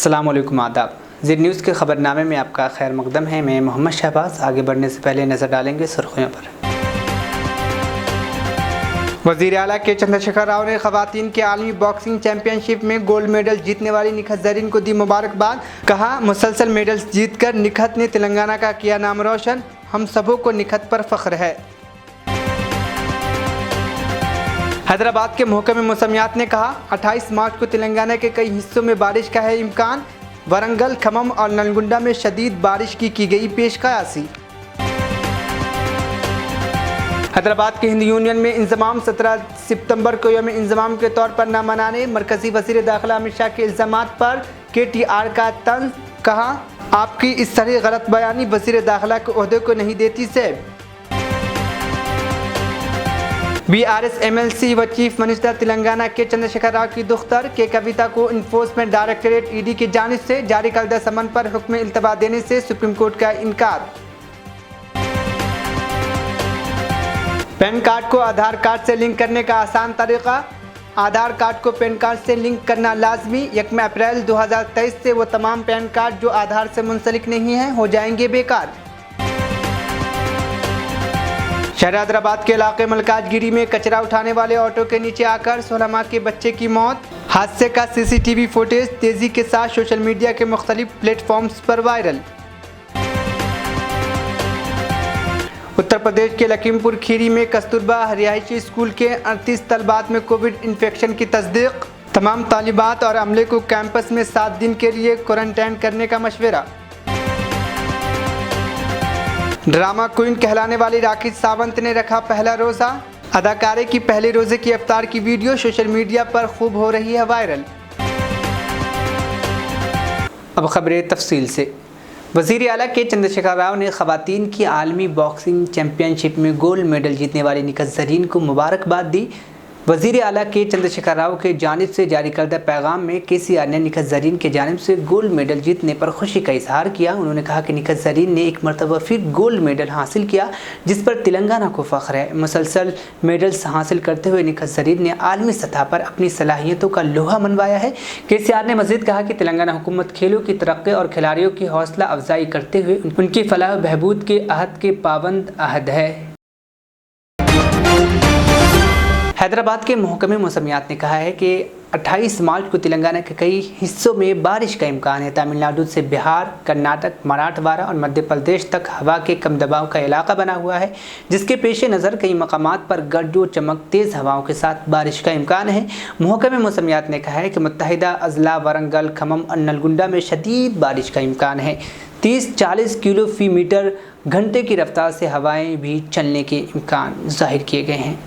अस्सलाम वालेकुम आदाब। ज़ेड न्यूज़ के खबरनामे में आपका खैर मकदम है। मैं मोहम्मद शहबाज। आगे बढ़ने से पहले नज़र डालेंगे सुर्खियों पर। वज़ीर आला के चंद्रशेखर राव ने ख़वातीन के आलमी बॉक्सिंग चैम्पियनशिप में गोल्ड मेडल जीतने वाली निखत ज़रीन को दी मुबारकबाद। कहा, मुसलसल मेडल्स जीतकर निखत ने तेलंगाना का किया नाम रोशन। हम सबों को निखत पर फ़ख्र है। हैदराबाद के महकमे मौसमियात ने कहा, 28 मार्च को तेलंगाना के कई हिस्सों में बारिश का है इम्कान। वरंगल, खम्मम और नलगुंडा में शदीद बारिश की गई पेशकयासी। हैदराबाद के हिंद यूनियन में इंजमाम 17 सितंबर को यौम इंजमाम के तौर पर न मनाने। मरकजी वज़ीर दाखिला अमित शाह के इल्ज़ामात पर KTR का तंज। कहा, आपकी इस तरह गलत बयानी वज़ीर दाखिला के ओहदे को नहीं देती सेब। BRS MLC व चीफ मिनिस्टर तेलंगाना के चंद्रशेखर राव की दुख्तर के कविता को इन्फोर्समेंट डायरेक्टरेट ED की जानिब से जारी करदा समन पर हुक्म इल्तवा देने से सुप्रीम कोर्ट का इनकार। पैन कार्ड को आधार कार्ड से लिंक करने का आसान तरीका। आधार कार्ड को पैन कार्ड से लिंक करना लाजमी। 1 अप्रैल 2023 से वो तमाम पैन कार्ड जो आधार से मुंसलिक नहीं हैं हो जाएंगे बेकार। शहर हैदराबाद के इलाके मलकाजगिरी में कचरा उठाने वाले ऑटो के नीचे आकर 16 माह के बच्चे की मौत। हादसे का CCTV फुटेज तेजी के साथ सोशल मीडिया के मुख्तलिफ प्लेटफॉर्म्स पर वायरल। उत्तर प्रदेश के लखीमपुर खीरी में कस्तूरबा रिहायशी स्कूल के 38 तलबात में कोविड इन्फेक्शन की तस्दीक। तमाम तालिबात और अमले को कैंपस में 7 दिन के लिए क्वारंटाइन करने का मशवरा। ड्रामा क्वीन कहलाने वाली राखी सावंत ने रखा पहला रोज़ा। अदाकारे की पहले रोज़े की इफ्तार की वीडियो सोशल मीडिया पर खूब हो रही है वायरल। अब खबरें तफसील से। वज़ीर आला के चंद्रशेखर राव ने ख़वातीन की आलमी बॉक्सिंग चैम्पियनशिप में गोल्ड मेडल जीतने वाली निखत ज़रीन को मुबारकबाद दी। वज़ीर आला के चंद्रशेखर राव के जानिब से जारी करदा पैगाम में KCR ने निखत ज़रीन के जानिब से गोल्ड मेडल जीतने पर खुशी का इजहार किया। उन्होंने कहा कि निखत ज़रीन ने एक मरतबा फिर गोल्ड मेडल हासिल किया, जिस पर तेलंगाना को फ़ख्र है। मुसलसल मेडल्स हासिल करते हुए निखत ज़रीन ने आलमी सतह पर अपनी सलाहियतों का लोहा मनवाया है। KCR ने मज़ीद कहा कि तेलंगाना हुकूमत खेलों की तरक्की और खिलाड़ियों की हौसला अफजाई करते हुए उनकी फलाह बहबूद के अहद के पाबंद अहद है। हैदराबाद के महकमे मौसमियात ने कहा है कि 28 मार्च को तेलंगाना के कई हिस्सों में बारिश का इम्कान है। तमिलनाडु से बिहार, कर्नाटक, मराठवाड़ा और मध्य प्रदेश तक हवा के कम दबाव का इलाका बना हुआ है, जिसके पेश नज़र कई मकामात पर गरज चमक तेज़ हवाओं के साथ बारिश का इम्कान है। महकमे मौसमियात ने कहा है कि मुत्तहिदा अजला, वरंगल, खम्मम और नलगुंडा में शदीद बारिश का इम्कान है। 30-40 किलो फी मीटर घंटे की रफ्तार से हवाएँ भी चलने के इम्कान जाहिर किए गए हैं।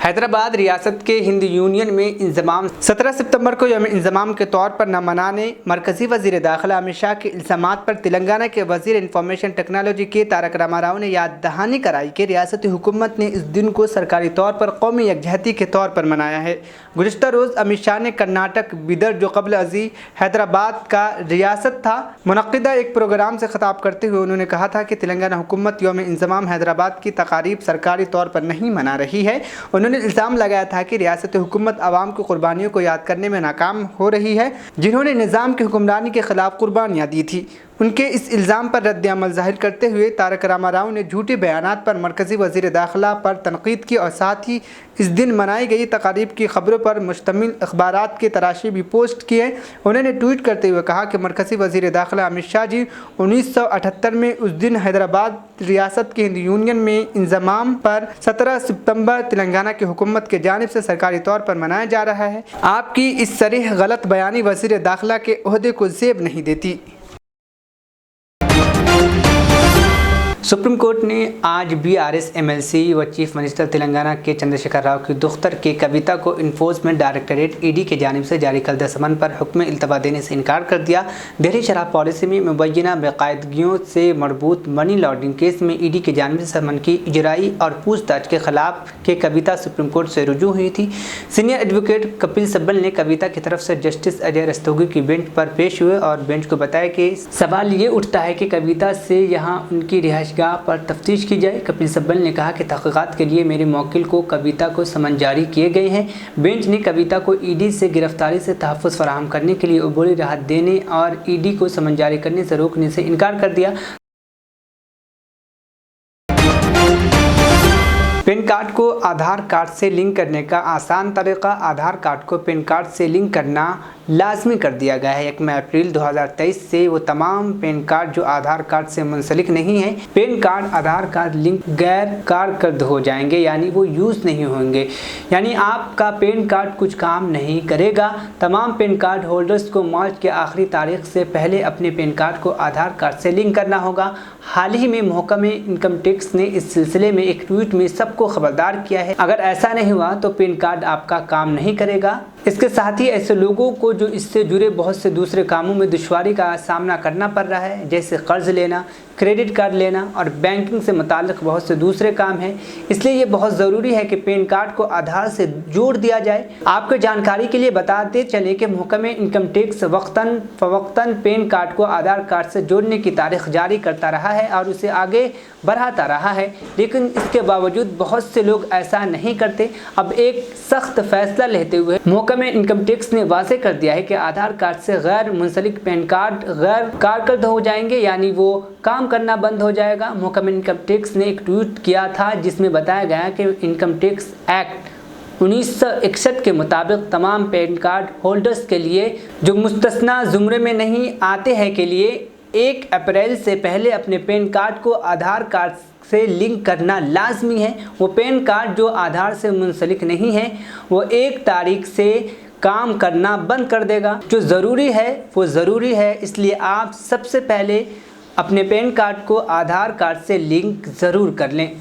हैदराबाद रियासत के हिंद यूनियन में इंजमाम 17 सितंबर को यौम इंजमाम के तौर पर न मनाने। मरकजी वज़ीर दाखिला अमित शाह के इल्ज़ामात पर तेलंगाना के वज़ीर इंफॉर्मेशन टेक्नोलॉजी के तारक रामाराव ने याद दहानी कराई कि रियासती हुकूमत ने इस दिन को सरकारी तौर पर कौमी यकजहती के तौर पर मनाया है। गुज़िश्ता रोज़ अमित शाह ने कर्नाटक बिदर, जो कबल अज़ी हैदराबाद का रियासत था, मुनक़िदा एक प्रोग्राम से ख़िताब करते हुए उन्होंने कहा था कि तेलंगाना हुकूमत यौम इंजमाम हैदराबाद की तकारीब सरकारी तौर पर नहीं मना रही है। उन्होंने इल्ज़ाम लगाया था कि रियासती हुकूमत आवाम की कुर्बानियों को याद करने में नाकाम हो रही है, जिन्होंने निज़ाम की हुक्मरानी के ख़िलाफ़ कुर्बानियाँ दी थी। उनके इस इल्ज़ाम पर रद्द अमल ज़ाहिर करते हुए तारक रामाराव ने झूठे बयानात पर मरकज़ी वज़ीर दाखिला पर तनक़ीद की और साथ ही इस दिन मनाई गई तकारीब की खबरों पर मुश्तमिल अखबारात के तराशी भी पोस्ट किए। उन्होंने ट्वीट करते हुए कहा कि मरकज़ी वज़ीर दाखिला अमित शाह जी 1978 में उस दिन हैदराबाद रियासत के हिंद यूनियन में इंजमाम पर 17 सितंबर तेलंगाना की हुकूमत के जानिब से सरकारी तौर पर मनाया जा रहा है। आपकी इस सरीह गलत बयानी वज़ीर दाखिला के ओहदे को ज़ेब नहीं देती। सुप्रीम कोर्ट ने आज BRS MLC व चीफ मिनिस्टर तेलंगाना के चंद्रशेखर राव की दुख्तर के कविता को इन्फोर्समेंट डायरेक्टरेट ED की जानिब से जारी करदा समन पर हुक्म इल्तवा देने से इनकार कर दिया। दिल्ली शराब पॉलिसी में मुबैना बेकायदगियों से मरबूत मनी लॉन्ड्रिंग केस में ED की जानिब से समन की इजराई और पूछताछ के खिलाफ के कविता सुप्रीम कोर्ट से रुजू हुई थी। सीनियर एडवोकेट कपिल सिब्बल ने कविता की तरफ से जस्टिस अजय रस्तोगी की बेंच पर पेश हुए और बेंच को बताया कि सवाल ये उठता है कि कविता से यहाँ उनकी रिहाइशगाह निकाह पर तफ्तीश की जाए। कपिल सिब्बल ने कहा कि तहक़ीक़ात के लिए मेरे मौकिल को कविता को समन जारी किए गए हैं। बेंच ने कविता को ईडी से गिरफ्तारी से तहफ़्फ़ुज़ फराहम करने के लिए अबूरी राहत देने और ईडी को समन जारी करने से रोकने से इनकार कर दिया। पैन कार्ड को आधार कार्ड से लिंक करने का आसान तरीका, आधार कार्ड को पैन कार्ड से लिंक करना लाजमी कर दिया गया है। 1 अप्रैल 2023 से वो तमाम पैन कार्ड जो आधार कार्ड से मुंसलिक नहीं है, पैन कार्ड आधार कार्ड लिंक गैर कारकर्द हो जाएंगे, यानी वो यूज़ नहीं होंगे, यानी आपका पैन कार्ड कुछ काम नहीं करेगा। तमाम पैन कार्ड होल्डर्स को मार्च के आखिरी तारीख से पहले अपने पैन कार्ड को आधार कार्ड से लिंक करना होगा। हाल ही में महकमे इनकम टैक्स ने इस सिलसिले में एक ट्वीट में सबको खबरदार किया है। अगर ऐसा नहीं हुआ तो पैन कार्ड आपका काम नहीं करेगा। इसके साथ ही ऐसे लोगों को जो इससे जुड़े बहुत से दूसरे कामों में दुश्वारी का सामना करना पड़ रहा है, जैसे कर्ज लेना, क्रेडिट कार्ड लेना और बैंकिंग से मुताल्लिक़ बहुत से दूसरे काम हैं, इसलिए ये बहुत ज़रूरी है कि पैन कार्ड को आधार से जोड़ दिया जाए। आपको जानकारी के लिए बताते चले कि महकमे इनकम टैक्स वक्तन फ़वक्तन पैन कार्ड को आधार कार्ड से जोड़ने की तारीख जारी करता रहा है और उसे आगे बढ़ाता रहा है, लेकिन इसके बावजूद बहुत से लोग ऐसा नहीं करते। अब एक सख्त फैसला लेते हुए महकमे इनकम टैक्स ने वाज़ेह कर दिया है कि आधार कार्ड से गैर मुंसलिक पैन कार्ड गैर कारकर्द हो जाएंगे, यानी वो काम करना बंद हो जाएगा। महकमे इनकम टैक्स ने एक ट्वीट किया था जिसमें बताया गया कि इनकम टैक्स एक्ट 1961 के मुताबिक तमाम पैन कार्ड होल्डर्स के लिए जो मुस्तस्ना ज़ुमरे में नहीं आते हैं के लिए 1 अप्रैल से पहले अपने पैन कार्ड को आधार कार्ड से लिंक करना लाजमी है। वो पैन कार्ड जो आधार से मुंसलिक नहीं है वो 1 तारीख से काम करना बंद कर देगा। जो ज़रूरी है वो ज़रूरी है, इसलिए आप सबसे पहले अपने पैन कार्ड को आधार कार्ड से लिंक ज़रूर कर लें।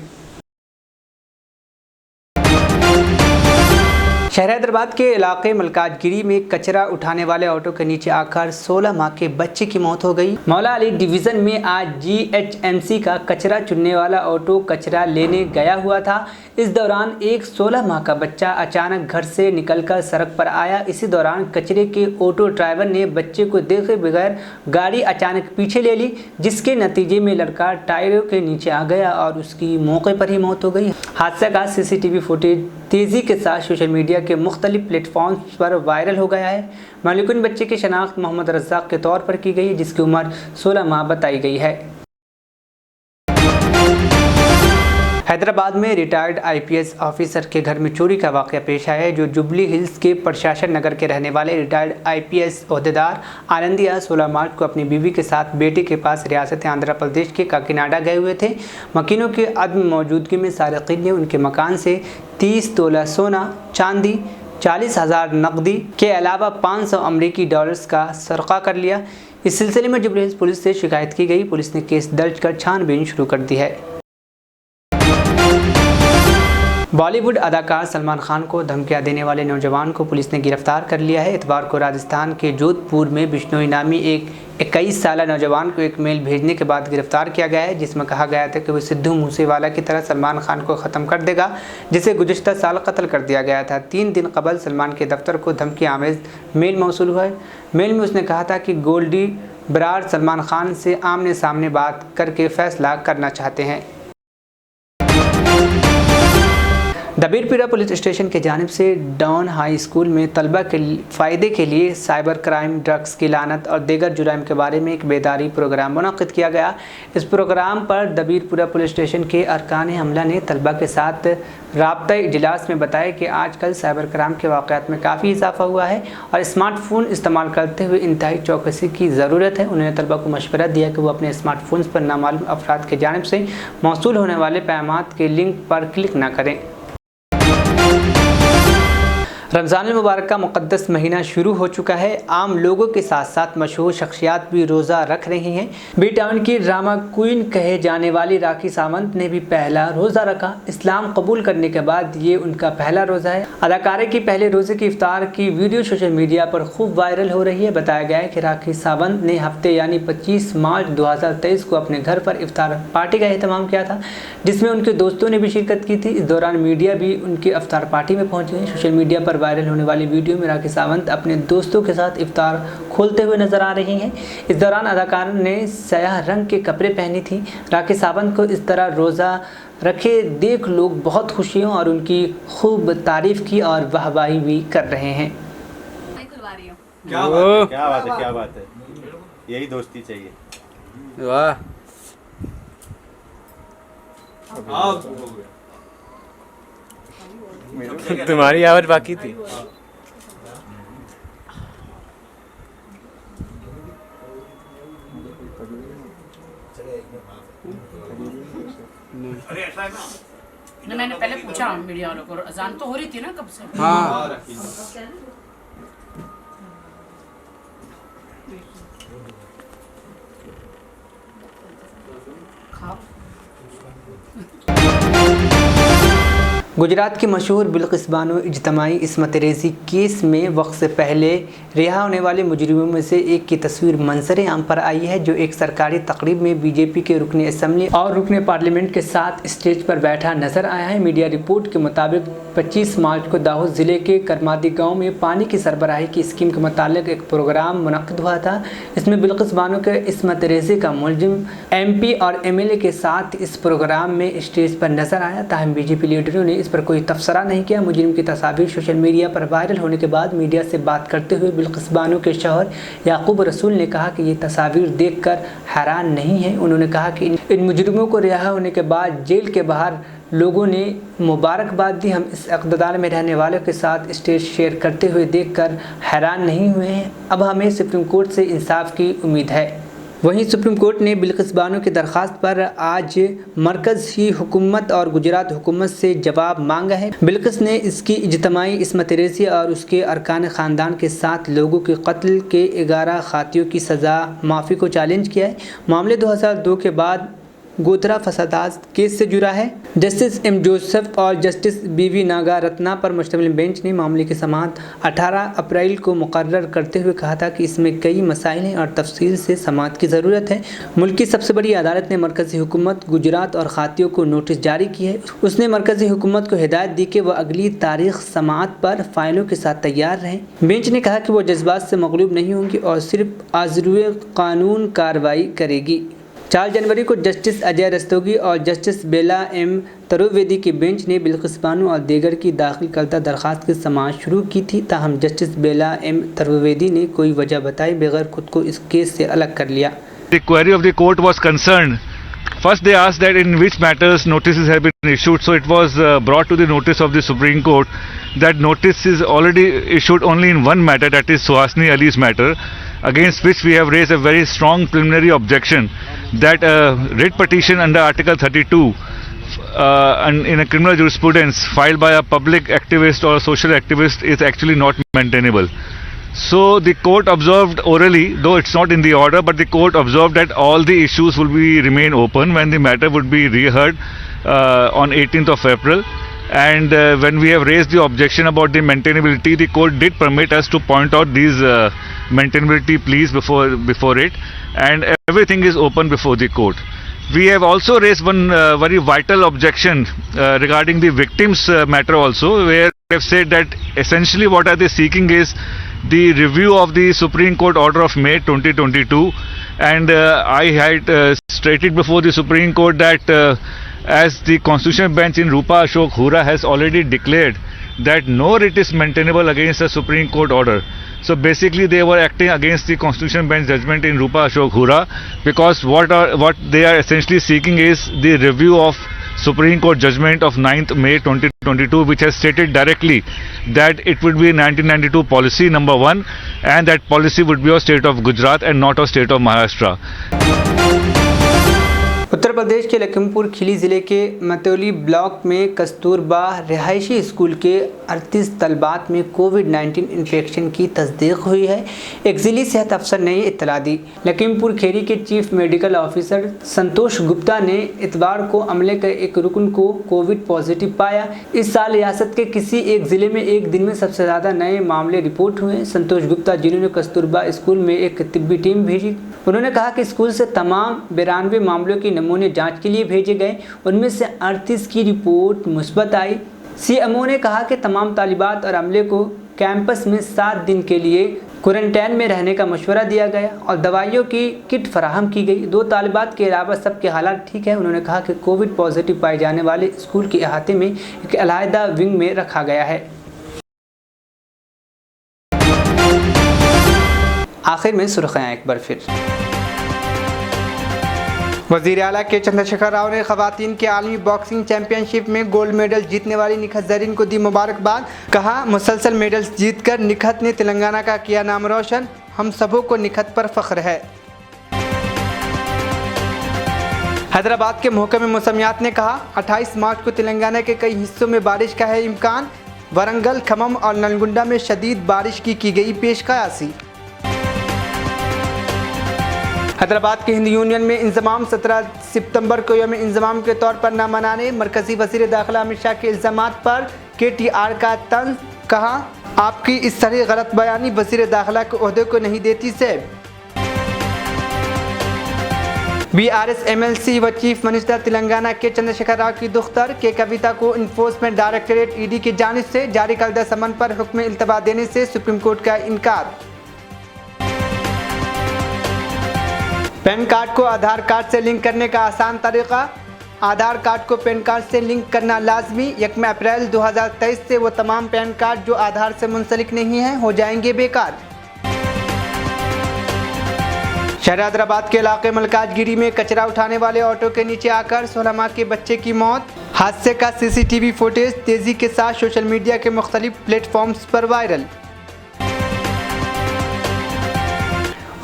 शहर हैदराबाद के इलाके मलकाजगिरी में कचरा उठाने वाले ऑटो के नीचे आकर 16 माह के बच्चे की मौत हो गई। मौला अली डिवीज़न में आज GHMC का कचरा चुनने वाला ऑटो कचरा लेने गया हुआ था। इस दौरान एक 16 माह का बच्चा अचानक घर से निकलकर सड़क पर आया। इसी दौरान कचरे के ऑटो ड्राइवर ने बच्चे को देखे बगैर गाड़ी अचानक पीछे ले ली, जिसके नतीजे में लड़का टायरों के नीचे आ गया और उसकी मौके पर ही मौत हो गई। हादसे का CCTV फुटेज तेज़ी के साथ सोशल मीडिया के मुख्तलिफ प्लेटफॉर्म्स पर वायरल हो गया है। मालिकुन बच्चे की शनाख्त मोहम्मद रज़्ज़ाक के तौर पर की गई है, जिसकी उम्र 16 माह बताई गई है। हैदराबाद में रिटायर्ड IPS ऑफिसर के घर में चोरी का वाक़या पेश आया है। जो जुबली हिल्स के प्रशासन नगर के रहने वाले रिटायर्ड IPS ओहदेदार आनंदिया 16 मार्च को अपनी बीवी के साथ बेटे के पास रियासत आंध्र प्रदेश के काकीनाडा गए हुए थे। मकीनों के अदम मौजूदगी में सारिकीन ने उनके मकान से 30 तोला सोना, चांदी, 40,000 नकदी के अलावा 500 अमरीकी डॉलर्स का सरका कर लिया। इस सिलसिले में जुबली हिल्स पुलिस से शिकायत की गई। पुलिस ने केस दर्ज कर छानबीन शुरू कर दी है। बॉलीवुड अदाकार सलमान खान को धमकियां देने वाले नौजवान को पुलिस ने गिरफ्तार कर लिया है। इतवार को राजस्थान के जोधपुर में बिश्नोई नामी एक 21 साल नौजवान को एक मेल भेजने के बाद गिरफ्तार किया गया है, जिसमें कहा गया था कि वह सिद्धू मूसेवाला की तरह सलमान खान को ख़त्म कर देगा, जिसे गुज़िश्ता साल कत्ल कर दिया गया था। 3 दिन कबल सलमान के दफ्तर को धमकी आमेज मेल मौसूल हुआ है। मेल में उसने कहा था कि गोल्डी बरार सलमान खान से आमने सामने बात करके फैसला करना चाहते हैं। दबीरपुरा पुलिस स्टेशन के जानिब से डाउन हाई स्कूल में तलबा के फ़ायदे के लिए साइबर क्राइम, ड्रग्स की लानत और दीगर जुराइम के बारे में एक बेदारी प्रोग्राम मुनक़्क़िद किया गया। इस प्रोग्राम पर दबीरपुरा पुलिस स्टेशन के अरकान हमला ने तलबा के साथ राब्ता इजलास में बताया कि आजकल साइबर क्राइम के वाक़यात में काफ़ी इजाफा हुआ है और स्मार्टफोन इस्तेमाल करते हुए इंतहाई चौकसी की ज़रूरत है। उन्होंने तलबा को मशवरा दिया कि वो अपने स्मार्टफोन्स पर नामालूम अफराद की जानिब से मौसूल होने वाले पैगामात के लिंक पर क्लिक न करें। रमज़ान मुबारक का मुक़द्दस महीना शुरू हो चुका है। आम लोगों के साथ साथ मशहूर शख्सियात भी रोज़ा रख रही हैं। बी टाउन की ड्रामा क्वीन कहे जाने वाली राखी सावंत ने भी पहला रोज़ा रखा। इस्लाम कबूल करने के बाद ये उनका पहला रोज़ा है। अदाकारे की पहले रोज़े की इफ्तार की वीडियो सोशल मीडिया पर खूब वायरल हो रही है। बताया गया है कि राखी सावंत ने हफ्ते यानी 25 मार्च 2023 को अपने घर पर इफ्तार पार्टी का एहतमाम किया था, जिसमें उनके दोस्तों ने भी शिरकत की थी। इस दौरान मीडिया भी उनकी इफ्तार पार्टी में पहुँच गई। सोशल मीडिया पर वायरल होने वाली वीडियो में राखी सावंत अपने दोस्तों के साथ इफ्तार खोलते हुए नजर आ रही हैं। इस दौरान अदाकारा ने स्याह रंग के कपड़े पहनी थी। राखी सावंत को इस तरह रोज़ा रखे देख लोग बहुत खुशी और उनकी खूब तारीफ की और वाहवाही भी कर रहे हैं। क्या बात है, क्या बात है, यही दोस्ती चाहिए। वाह, तुम्हारी आवाज बाकी थी। ना मैंने पहले पूछा मीडिया वालों को, अजान तो हो रही थी ना कब से। हाँ, गुजरात की मशहूर बिल्किस बानो इज्तिमाई इस्मत रेज़ी केस में वक्त से पहले रिहा होने वाले मुजरिमों में से एक की तस्वीर मंजर आम पर आई है, जो एक सरकारी तकरीब में बीजेपी के रुकन असम्बली और रुकन पार्लियामेंट के साथ स्टेज पर बैठा नजर आया है। मीडिया रिपोर्ट के मुताबिक 25 मार्च को दाहोद ज़िले के करमादी गाँव में पानी की सरबराही की स्कीम के मुतालिक एक प्रोग्राम मुनक्किद हुआ था। इसमें बिल्किस बानो के इस्मत रेज़ी का मुलजिम MP और MLA के साथ इस प्रोग्राम में स्टेज पर नजर आया। ताहम बीजेपी लीडरों ने इस पर कोई तबसरा नहीं किया। मुजरिम की तस्वीर सोशल मीडिया पर वायरल होने के बाद मीडिया से बात करते हुए बिल्किस बानो के शौहर याकूब रसूल ने कहा कि ये तस्वीर देखकर हैरान नहीं है। उन्होंने कहा कि इन मुजरिमों को रिहा होने के बाद जेल के बाहर लोगों ने मुबारकबाद दी। हम इस इक़्तिदार में रहने वालों के साथ स्टेज शेयर करते हुए देखकर हैरान नहीं हुए हैं। अब हमें सुप्रीम कोर्ट से इंसाफ की उम्मीद है। वहीं सुप्रीम कोर्ट ने बिल्किस बानो की दरख्वास्त पर आज मरकज़ी हुकूमत और गुजरात हुकूमत से जवाब मांगा है। बिल्किस ने इसकी इज्तिमाई इस्मत रेज़ी और उसके अरकान ख़ानदान के साथ लोगों के कत्ल के 11 खातियों की सज़ा माफ़ी को चैलेंज किया है। मामले 2002 के बाद गोधरा फसादात केस से जुड़ा है। जस्टिस M जोसेफ और जस्टिस BV नागा रत्ना पर मुश्तमिल बेंच ने मामले की समाअत 18 अप्रैल को मुकर्रर करते हुए कहा था कि इसमें कई मसाइल हैं और तफसील से समाअत की ज़रूरत है। मुल्क की सबसे बड़ी अदालत ने मरकज़ी हुकूमत, गुजरात और खातियों को नोटिस जारी की है। उसने मरकज़ी हुकूमत को हिदायत दी कि वह अगली तारीख समाअत पर फ़ाइलों के साथ तैयार रहें। बेंच ने कहा कि वह जज्बात से मगलूब नहीं होंगी और सिर्फ आज़रुए कानून कार्रवाई करेगी। 4 जनवरी को जस्टिस अजय रस्तोगी और जस्टिस बेला M तरुवेदी की बेंच ने बिल्किस बानो और दीगर की दाखिल करदा दरख्वास्त की समाअत शुरू की थी। ताहम जस्टिस बेला M तरुवेदी ने कोई वजह बताए बगैर खुद को इस केस से अलग कर लिया। The query of the court was concerned. First they asked that in which matters notices have been issued, so it was brought to the notice of the Supreme Court that notice is already issued only in one matter, that is Suhasini Ali's matter, against which we have raised a very strong preliminary objection that a writ petition under Article 32 and in a criminal jurisprudence filed by a public activist or a social activist is actually not maintainable. So the court observed orally, though it's not in the order, but the court observed that all the issues will be remain open when the matter would be reheard on 18th of April. And when we have raised the objection about the maintainability, the court did permit us to point out these maintainability pleas before it, and everything is open before the court. We have also raised one very vital objection regarding the victims matter also, where we have said that essentially what are they seeking is the review of the Supreme Court order of May 2022, and I had stated before the Supreme Court that as the Constitutional Bench in Rupa Ashok Hura has already declared that no writ is maintainable against a Supreme Court order. So basically they were acting against the Constitutional Bench judgment in Rupa Ashok Hura, because what they are essentially seeking is the review of Supreme Court judgment of 9th May 2022, which has stated directly that it would be 1992 policy number 1, and that policy would be of state of Gujarat and not of state of Maharashtra. Uttar Pradesh के लखीमपुर खीरी ज़िले के मतौली block में कस्तूरबा रिहायशी school के 38 तलबात में कोविड-19 infection की तस्दीक हुई है। एक ज़िली सेहत अफसर ने ये इत्तला दी। लखीमपुर खीरी के चीफ मेडिकल ऑफिसर संतोष गुप्ता ने इतवार को अमले के एक रुकन को कोविड पॉजिटिव पाया। इस साल रियासत के किसी एक ज़िले में एक दिन में सबसे ज़्यादा नए मामले रिपोर्ट हुए। संतोष गुप्ता, जिन्होंने कस्तूरबा स्कूल में एक तिब्बी टीम भेजी, उन्होंने कहा कि स्कूल से तमाम 92 मामलों की नमूने जांच के लिए भेजे गए। उनमें से 38 की रिपोर्ट मुस्बत आई। सीएमओ ने कहा कि तमाम तालिबात और अमले को कैंपस में 7 दिन के लिए क्वारंटाइन में रहने का मशवरा दिया गया और दवाइयों की किट फराहम की गई। 2 तालिबात के अलावा सबके हालात ठीक है। उन्होंने कहा कि कोविड पॉजिटिव पाए जाने वाले स्कूल के अहाते में एक अलहदा विंग में रखा गया है। आखिर में सुर्खियां एक बार फिर। वज़ीर आला के चंद्रशेखर राव ने खवातीन के आलमी बॉक्सिंग चैंपियनशिप में गोल्ड मेडल जीतने वाली निखत ज़रीन को दी मुबारकबाद। कहा, मुसलसल मेडल्स जीतकर निखत ने तेलंगाना का किया नाम रोशन। हम सबों को निखत पर फख्र है। हैदराबाद के महकमे मौसमियात ने कहा, 28 मार्च को तेलंगाना के कई हिस्सों में बारिश का है इम्कान। वरंगल, खम्मम और नलगुंडा में शदीद बारिश की गई पेशकयासी। हैदराबाद के हिंद यूनियन में इंजमाम 17 सितंबर को यौम इंजमाम के तौर पर न मनाने मरकजी वज़ीर दाखिला अमित शाह के इल्ज़ामात पर KTR का तंज। कहा, आपकी इस तरह गलत बयानी वज़ीर दाखिला के ओहदे को नहीं देती सेब। BRS MLC व चीफ मिनिस्टर तेलंगाना के चंद्रशेखर राव की दुख्तर के कविता को इन्फोर्समेंट डायरेक्टरेट ED की जानिब से जारी करदा समन पर हुक्म इल्तवा देने से सुप्रीम कोर्ट का इनकार। पैन कार्ड को आधार कार्ड से लिंक करने का आसान तरीका। आधार कार्ड को पैन कार्ड से लिंक करना लाजमी। 1 अप्रैल 2023 से वो तमाम पैन कार्ड जो आधार से मुंसलिक नहीं हैं हो जाएंगे बेकार। शहर हैदराबाद के इलाके मलकाजगिरी में कचरा उठाने वाले ऑटो के नीचे आकर 16 माह के बच्चे की मौत। हादसे का CCTV फुटेज तेजी के साथ सोशल मीडिया के मुख्तलिफ प्लेटफॉर्म्स पर वायरल।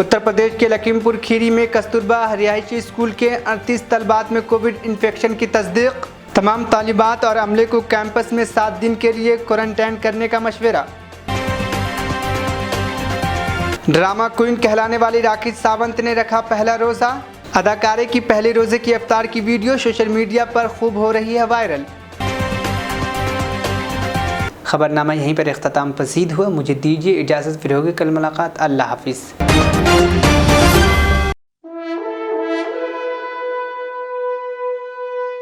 उत्तर प्रदेश के लखीमपुर खीरी में कस्तूरबा रिहायशी स्कूल के 38 तलबात में कोविड इन्फेक्शन की तस्दीक। तमाम तालिबात और अमले को कैंपस में 7 दिन के लिए क्वारंटाइन करने का मशवरा। ड्रामा क्वीन कहलाने वाली राखी सावंत ने रखा पहला रोज़ा। अदाकारे की पहले रोज़े की इफ्तार की वीडियो सोशल मीडिया पर खूब हो रही है वायरल। खबरनामा यहीं पर इख्तिताम पसीद हुआ। मुझे दीजिए इजाज़त, फिर होगी कल मुलाकात। अल्लाह हाफिज़।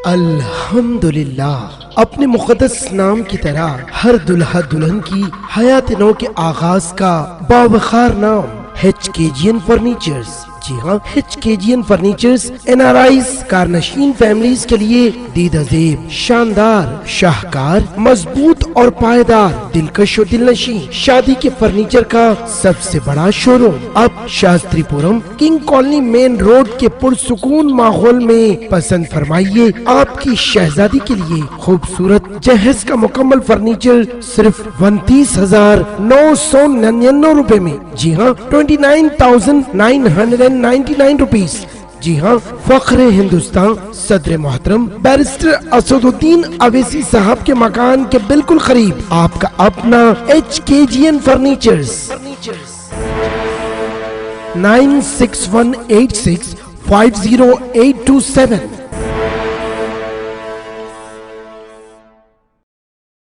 अल्हम्दुलिल्लाह, अपने मुक़द्दस नाम की तरह हर दुल्हा दुल्हन की हयात नौ के आगाज का बावखार नाम HKGN फर्नीचर्स। जी हाँ, HKGN फर्नीचर्स NRIs कारनशीन फैमिलीज के लिए दीदाजेब, शानदार, शाहकार, मजबूत और पायदार, दिलकश और दिलनशी शादी के फर्नीचर का सबसे बड़ा शोरूम अब Shastripuram king colony main road के पुरसुकून माहौल में। पसंद फरमाइए आपकी शहजादी के लिए खूबसूरत जहेज का मुकम्मल फर्नीचर सिर्फ 29,999 रुपए में। जी हाँ, 29,999 रुपीज। जी हाँ, फख्र हिंदुस्तान सदर मोहतरम बैरिस्टर असदुद्दीन अवैसी साहब के मकान के बिल्कुल करीब आपका अपना HKGN फर्नीचर्स। 9618650827।